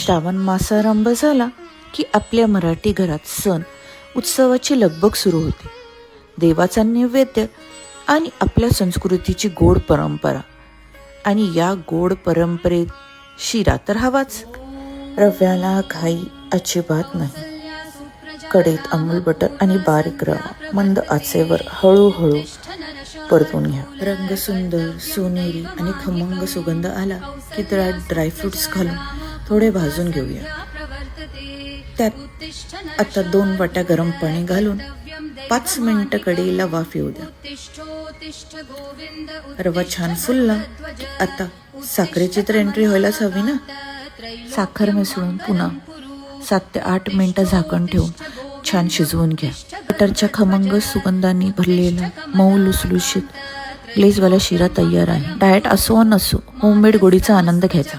श्रावण मासारंभ झाला की आपल्या मराठी घरात सण उत्सवाची लगबग सुरू होते. देवाचा नैवेद्य आणि आपल्या संस्कृतीची गोड परंपरा. आणि या गोड परंपरेत शिरा तर हवाच. रव्याला घाई अजिबात नाही. कढईत अमूल बटर आणि बारीक रवा मंद आचेवर हळूहळू परतून घ्या. रंग सुंदर सोनेरी आणि खमंग सुगंध आला की त्यात ड्रायफ्रुट्स घालून थोडे भाजून घेऊया. त्यात आता 2 वाट्या गरम पाणी घालून 5 मिनिटं कढईला वाफ येऊ द्या. रवा छान फुलला की आता साखरेची तर एंट्री व्हायलाच हवी ना. साखर मिसळून पुन्हा 7 ते 8 मिनिटं झाकण ठेवून छान शिजवून घ्या. बटरच्या खमंग सुगंधाने भरलेला मऊ लुसलुशीत ग्लेजवाला शिरा तयार आहे. डाएट असो नसो होममेड गोडीचा आनंद घ्यायचा.